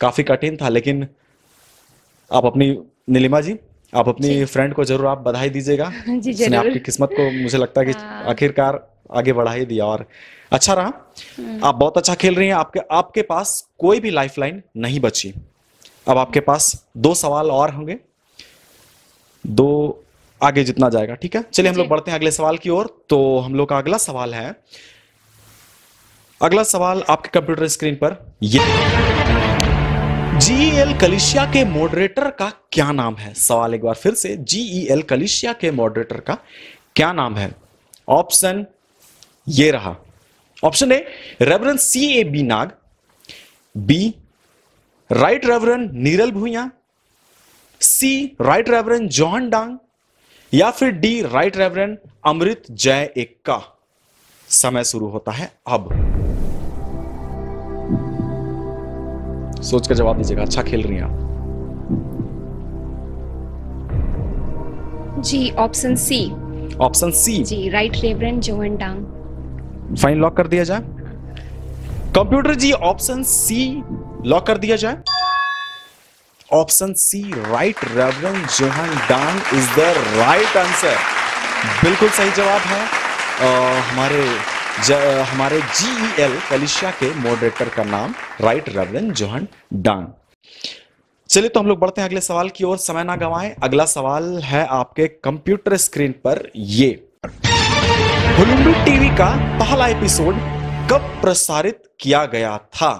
काफी कठिन था, लेकिन आप अपनी नीलिमा जी, आप अपनी फ्रेंड को जरूर आप बधाई दीजिएगा। जी उसने जरूर। आपकी किस्मत को मुझे लगता है कि आखिरकार आगे बढ़ा ही दिया और अच्छा रहा। आप बहुत अच्छा खेल रही हैं। आपके पास कोई भी लाइफलाइन नहीं बची। अब आपके पास 2 सवाल और होंगे, 2 आगे जितना जाएगा। ठीक है, चलिए हम लोग बढ़ते हैं अगले सवाल की ओर। तो हम लोग का अगला सवाल है, अगला सवाल आपके कंप्यूटर स्क्रीन पर ये, जीईएल कलीसिया के मॉडरेटर का क्या नाम है? सवाल एक बार फिर से, जीईएल कलीसिया के मॉडरेटर का क्या नाम है? ऑप्शन ये रहा। Option A reverend CAB Nag, B right reverend Niral Bhuyan, C right reverend John Dang या फिर डी राइट रेवरेंड अमृत जय एक्का। समय शुरू होता है अब। सोच कर जवाब दीजिएगा, अच्छा खेल रही हैं आप। जी, ऑप्शन सी। ऑप्शन सी जी, right reverend Johan Dang. Fine lock कर दिया जाए। कंप्यूटर जी, ऑप्शन सी लॉक कर दिया जाए। Option C right reverend Johan Dang is the right answer. बिल्कुल सही जवाब है। हमारे जीईएल कलीसिया के मॉडरेटर का नाम राइट रेवरेंड जोहन डांग। चलिए तो हम लोग बढ़ते हैं अगले सवाल की ओर, समय ना गंवाएं। अगला सवाल है आपके कंप्यूटर स्क्रीन पर ये, हुलुंडू टीवी का पहला एपिसोड कब प्रसारित किया गया था?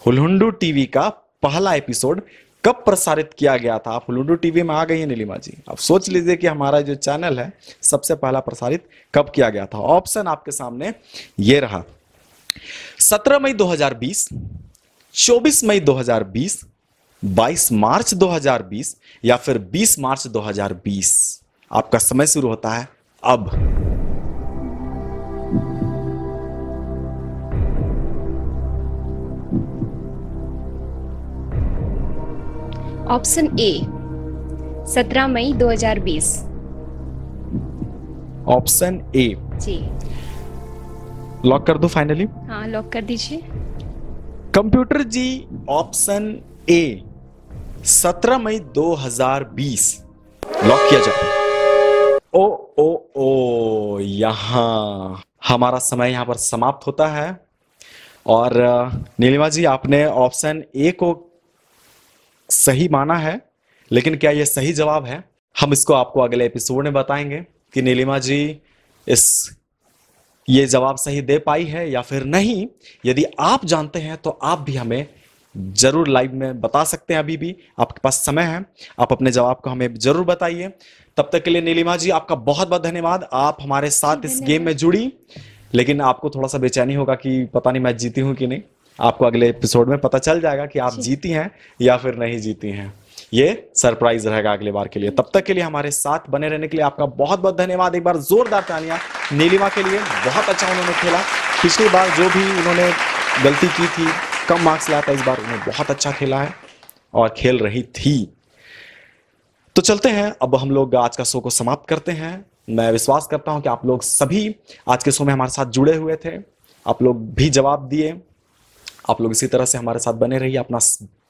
हुलुंडू टीवी का पहला एपिसोड कब प्रसारित किया गया था? आप हुलुंडू टीवी में आ गई है नीलिमा जी, आप सोच लीजिए कि हमारा जो चैनल है सबसे पहला प्रसारित कब किया गया था। ऑप्शन आपके सामने ये रहा, 17 मई 2020, 24 मई 2020, 22 मार्च 2020 या फिर 20 मार्च 2020। आपका समय शुरू होता है अब। ऑप्शन ए 17 मई 2020। ऑप्शन ए जी, लॉक कर दो फाइनली। हाँ, लॉक कर दीजिए। कंप्यूटर जी, ऑप्शन ए 17 मई 2020 लॉक किया जाए। ओ ओ ओ, यहां हमारा समय यहां पर समाप्त होता है। और नीलिमा जी, आपने ऑप्शन ए को सही माना है, लेकिन क्या यह सही जवाब है? हम इसको आपको अगले एपिसोड में बताएंगे कि नीलिमा जी ये जवाब सही दे पाई है या फिर नहीं। यदि आप जानते हैं तो आप भी हमें जरूर लाइव में बता सकते हैं। अभी भी आपके पास समय है, आप अपने जवाब को हमें जरूर बताइए। तब तक के लिए नीलिमा जी, आपका बहुत बहुत धन्यवाद। आप हमारे साथ इस गेम में जुड़ी, लेकिन आपको थोड़ा सा बेचैनी होगा कि पता नहीं मैं जीती हूं कि नहीं। आपको अगले एपिसोड में पता चल जाएगा कि आप जीती हैं या फिर नहीं जीती हैं। ये सरप्राइज रहेगा अगले बार के लिए। तब तक के लिए हमारे साथ बने रहने के लिए आपका बहुत बहुत धन्यवाद। एक बार जोरदार तालियां नीलिमा के लिए, बहुत अच्छा उन्होंने खेला। पिछली बार जो भी उन्होंने गलती की थी, कम मार्क्स लाया था, इस बार उन्होंने बहुत अच्छा खेला है और खेल रही थी। तो चलते हैं, अब हम लोग आज का शो को समाप्त करते हैं। मैं विश्वास करता हूं कि आप लोग सभी आज के शो में हमारे साथ जुड़े हुए थे, आप लोग भी जवाब दिए। आप लोग इसी तरह से हमारे साथ बने रहिए, अपना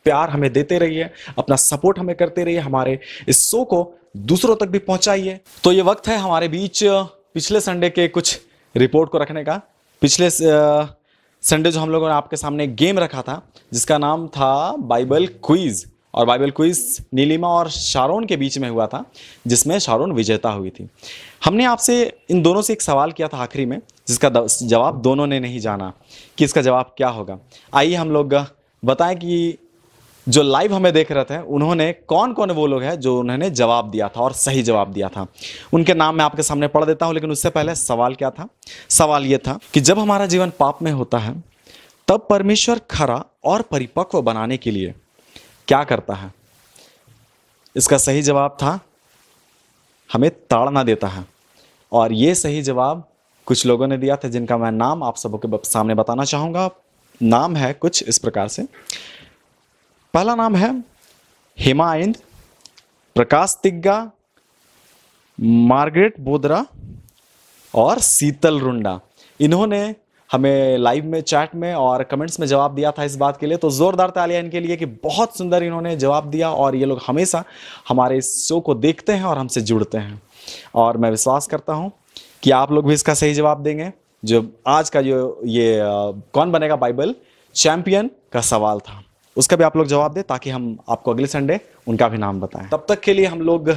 प्यार हमें देते रहिए, अपना सपोर्ट हमें करते रहिए, हमारे इस शो को दूसरों तक भी पहुंचाइए। तो ये वक्त है हमारे बीच पिछले संडे के कुछ रिपोर्ट को रखने का। पिछले संडे जो हम लोगों ने आपके सामने गेम रखा था जिसका नाम था बाइबल क्विज, और बाइबल क्विज नीलिमा और शारोन के बीच में हुआ था जिसमें शारोन विजेता हुई थी। हमने आपसे इन दोनों से एक सवाल किया था आखिरी में जिसका जवाब दोनों ने नहीं जाना कि इसका जवाब क्या होगा। आइए हम लोग बताएं कि जो लाइव हमें देख रहे थे उन्होंने कौन कौन वो लोग हैं जो उन्होंने जवाब दिया था और सही जवाब दिया था। उनके नाम मैं आपके सामने पढ़ देता हूं, लेकिन उससे पहले सवाल क्या था। सवाल ये था कि जब हमारा जीवन पाप में होता है तब परमेश्वर खरा और परिपक्व बनाने के लिए क्या करता है। इसका सही जवाब था हमें ताड़ना देता है, और ये सही जवाब कुछ लोगों ने दिया था जिनका मैं नाम आप सबों के सामने बताना चाहूँगा। नाम है कुछ इस प्रकार से। पहला नाम है हेमाइंद, प्रकाश तिग्गा, मार्गरेट बोदरा और शीतल रुंडा। इन्होंने हमें लाइव में, चैट में और कमेंट्स में जवाब दिया था इस बात के लिए। तो जोरदार तालियां इनके लिए कि बहुत सुंदर इन्होंने जवाब दिया, और ये लोग हमेशा हमारे इस शो को देखते हैं और हमसे जुड़ते हैं। और मैं विश्वास करता हूं कि आप लोग भी इसका सही जवाब देंगे। जो आज का जो ये कौन बनेगा बाइबल चैंपियन का सवाल था उसका भी आप लोग जवाब दें ताकि हम आपको अगले संडे उनका भी नाम बताएं। तब तक के लिए हम लोग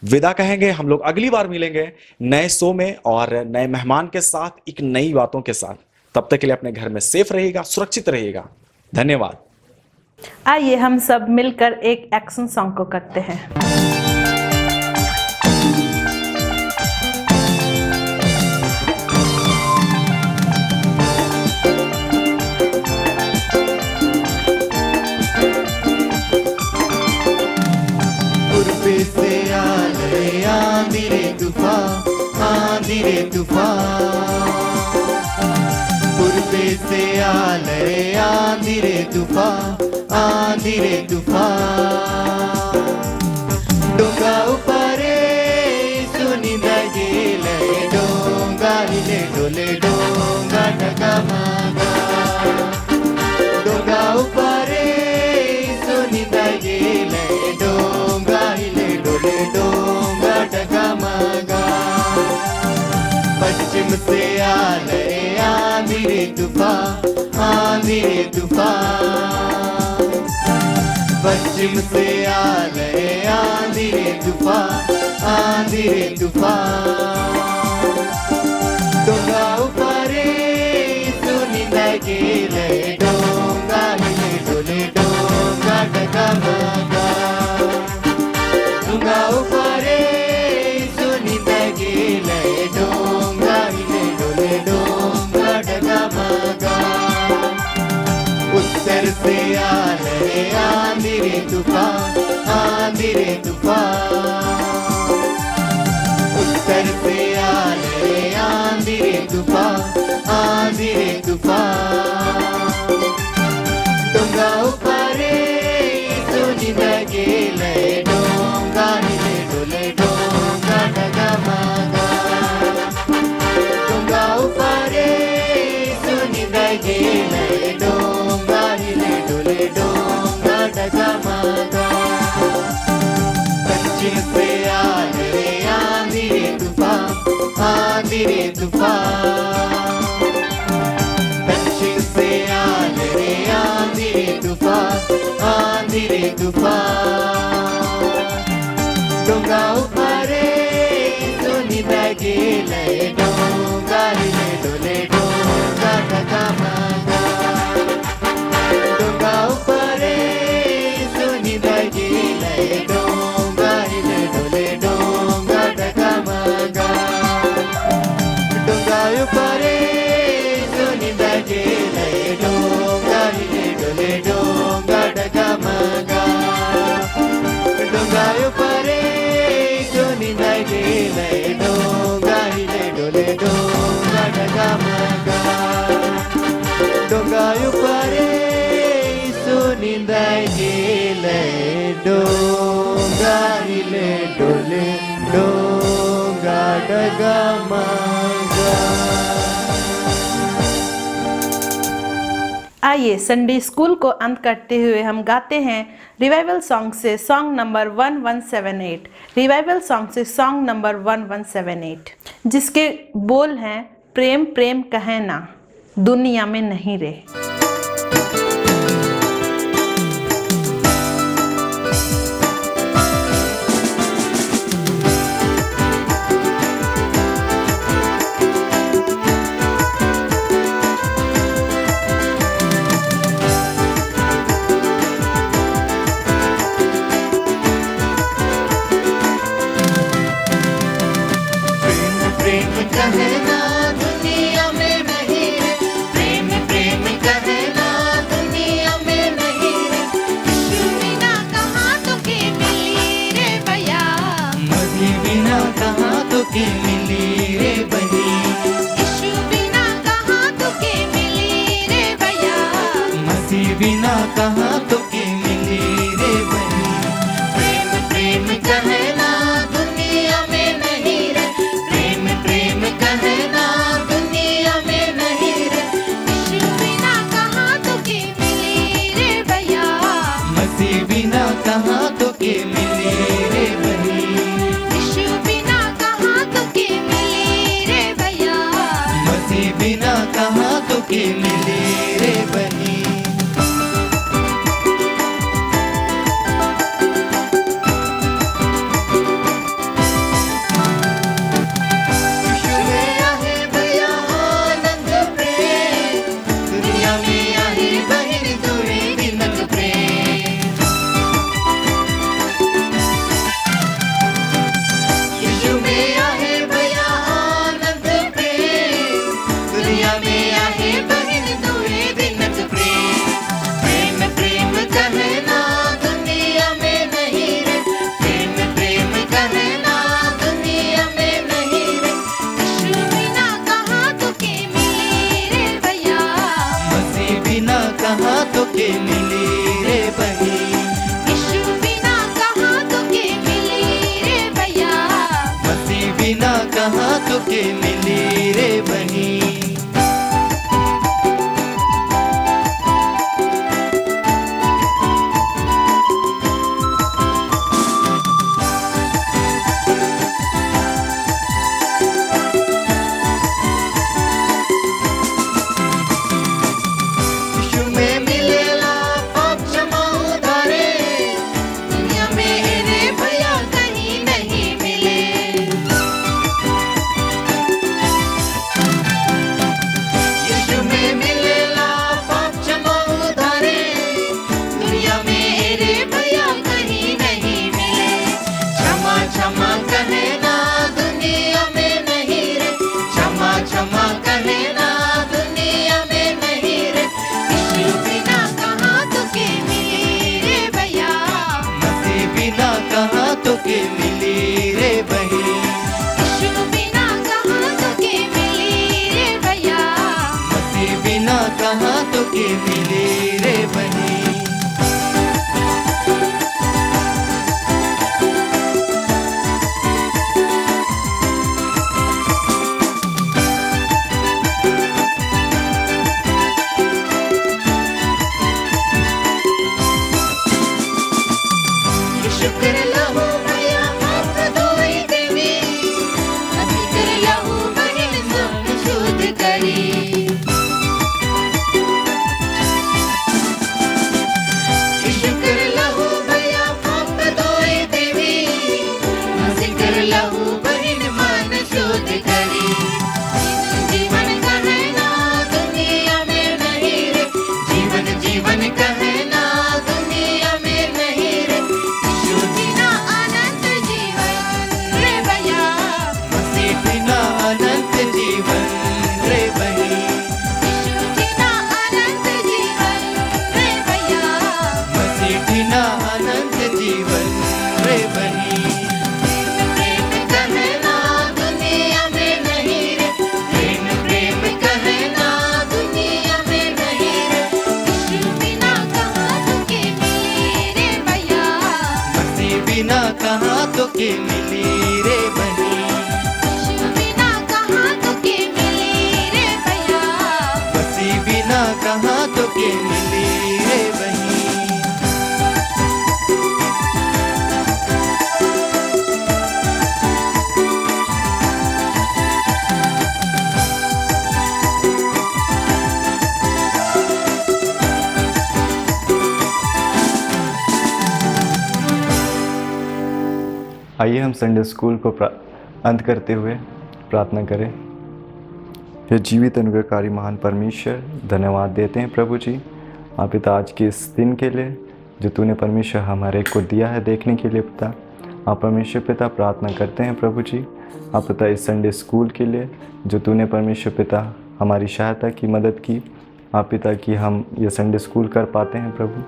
विदा कहेंगे। हम लोग अगली बार मिलेंगे नए शो में और नए मेहमान के साथ, एक नई बातों के साथ। तब तक के लिए अपने घर में सेफ रहिएगा, सुरक्षित रहिएगा। धन्यवाद। आइए हम सब मिलकर एक एक्शन सॉन्ग को करते हैं। पूर्वे से आंधी रे तूफान, आंधी रे तूफान। पूर्वे से आंधी रे तूफान, आंधी रे तूफान। डोंगा ऊपरे सुनी गेले, डोंगा हिले डोले, डोंगा डगमगा। डोंगा ऊपरे सुनी गेले, डोंगा हिले डोले, डोंगा डगमगा। पश्चिम से आंधी रे तूफान, आंधी रे तूफान। पश्चिम से आंधी रे तूफान, आंधी रे तूफान। डोंगा ऊपरे सुनी गेले, डोंगा हिले डोले, डोंगा डगमगा। डोंगा ऊपरे सुनी गेले, डोंगा हिले डोले, डोंगा डगमगा। उत्तर से आंधी रे तूफान, आंधी रे तूफान। उत्तर से आंधी रे तूफान, आंधी रे तूफान। डोंगा ऊपरे सुनी गेले, डोंगा हिले डोले, डोंगा डगमगा। डोंगा ऊपरे सुनी गेले, डोंगा हिले डोले, डोंगा डगमगा। पश्चिम से आंधी रे तूफान, आंधी रे तूफान। पश्चिम से आंधी रे तूफान, आंधी रे तूफान। डोंगा ऊपरे सुनी गेले, डोंगा हिले डोले, डोंगा डगमगा। डोंगा ऊपरे सुनी गेले, डोंगा हिले डोले, डोंगा डगमगा। डोंगा ऊपरे सुनी गेले, डोंगा हिले डोले, डोंगा डगमगा। डोंगा ऊपरे सुनी गेले, डोंगा हिले डोले, डोंगा डगमगा। डोंगा ऊपरे सुनी गेले, डोंगा हिले डोले, डोंगा डगमगा। आइए संडे स्कूल को अंत करते हुए हम गाते हैं रिवाइवल सॉन्ग से सॉन्ग नंबर 1178। रिवाइवल सॉन्ग से सॉन्ग नंबर 1178, जिसके बोल हैं प्रेम प्रेम कहे ना दुनिया में नहीं रे। कहना दुनिया में नहीं है, प्रेम प्रेम कहना दुनिया में नहीं है। यीशु बिना कहाँ तो के मिली रे भैया, मसीह बिना कहाँ तो के मिली रे बही। यीशु बिना कहाँ तो के मिली रे भैया, मसीह बिना कहाँ तो के मिली रे बही। प्रेम प्रेम कहना दुनिया में नहीं रे, प्रेम प्रेम कहना दुनिया में नहीं रे। यीशु बिना कहाँ तो के मिली रे भैया, मसीह बिना कहाँ तो के मिली रे बही। यीशु बिना कहाँ तो के मिली रे भैया, मसीह बिना कहाँ तो के मिली रे बही। कहाँ तो के मिली रे बही, यीशु बिना कहाँ तो के मिली रे भैया, मसीह बिना कहाँ तो के मिली रे बही। कहाँ तो के मिली रे बही, यीशु बिना कहाँ तो के मिली रे भैया, मसीह बिना कहाँ तो के मिली रे बही। शुक्र लहू भैया हाथ धोई देवी, शुक्र लहू बहन सब शुद्ध करी। शुक्र लहू भैया हाथ धोई देवी, शुक्र लहू बहन मन शुद्ध करी। जीवन कहना दुनिया में नहीं रे, जीवन जीवन कहना दुनिया में नहीं रे। बिना अनंत जीवन रे भैया, मसीह बिना अनंत जीवन रे बही, यीशु बिना अनंत जीवन रे भैया, मसीह बिना अनंत जीवन रे बही। प्रेम कहना दुनिया में नहीं रे, प्रेम प्रेम कहना दुनिया में नहीं रे। यीशु बिना कहाँ तो के मिली रे भैया, मसीह बिना कहाँ तो के मिली रे बही, यीशु बिना कहाँ तो के मिली रे भैया, मसीह बिना कहाँ तो के मिली रे वही। आइए हम संडे स्कूल को अंत करते हुए प्रार्थना करें। हे जीवित अनुग्रहकारी महान परमेश्वर, धन्यवाद देते हैं प्रभु जी आप पिता आज के इस दिन के लिए जो तूने परमेश्वर हमारे को दिया है देखने के लिए पिता। आप परमेश्वर पिता प्रार्थना करते हैं प्रभु जी आप पिता इस संडे स्कूल के लिए जो तूने परमेश्वर पिता हमारी सहायता की मदद की आप पिता कि हम ये संडे स्कूल कर पाते हैं प्रभु,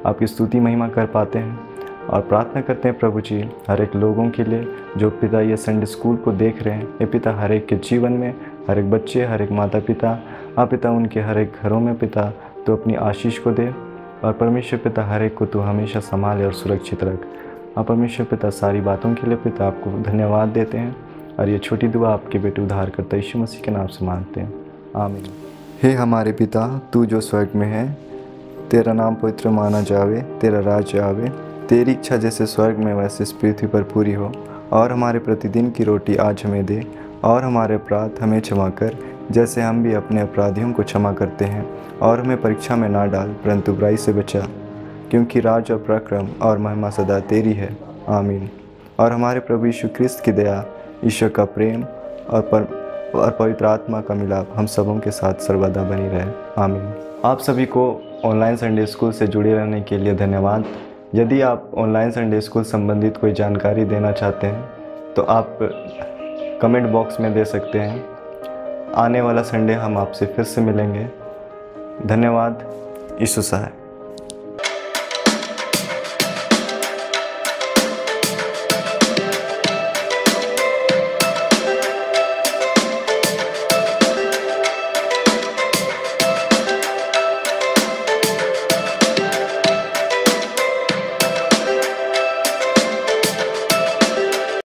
आपकी स्तुति महिमा कर पाते हैं और प्रार्थना करते हैं प्रभु जी हर एक लोगों के लिए जो पिता ये संडे स्कूल को देख रहे हैं। ये पिता हर एक के जीवन में, हर एक बच्चे, हर एक माता पिता, आप पिता उनके हर एक घरों में पिता तो अपनी आशीष को दे और परमेश्वर पिता हर एक को तू हमेशा संभाले और सुरक्षित रख। आप परमेश्वर पिता सारी बातों के लिए पिता आपको धन्यवाद देते हैं और ये छोटी दुआ आपके बेटे उद्धारकर्ता यीशु मसीह के नाम से मांगते हैं, आमीन। हे हमारे पिता तू जो स्वर्ग में है, तेरा नाम पवित्र माना जावे, तेरा राज्य आवे, तेरी इच्छा जैसे स्वर्ग में वैसे इस पृथ्वी पर पूरी हो। और हमारे प्रतिदिन की रोटी आज हमें दे और हमारे अपराध हमें क्षमा कर जैसे हम भी अपने अपराधियों को क्षमा करते हैं। और हमें परीक्षा में ना डाल परंतु बुराई से बचा, क्योंकि राज और पराक्रम और महिमा सदा तेरी है, आमीन। और हमारे प्रभु यीशु क्रिस्त की दया, ईश्वर का प्रेम और पवित्र आत्मा का मिलाप हम सबों के साथ सर्वदा बनी रहे, आमीन। आप सभी को ऑनलाइन संडे स्कूल से जुड़े रहने के लिए धन्यवाद। यदि आप ऑनलाइन संडे स्कूल संबंधित कोई जानकारी देना चाहते हैं तो आप कमेंट बॉक्स में दे सकते हैं। आने वाला संडे हम आपसे फिर से मिलेंगे। धन्यवाद। यीशु सहाय।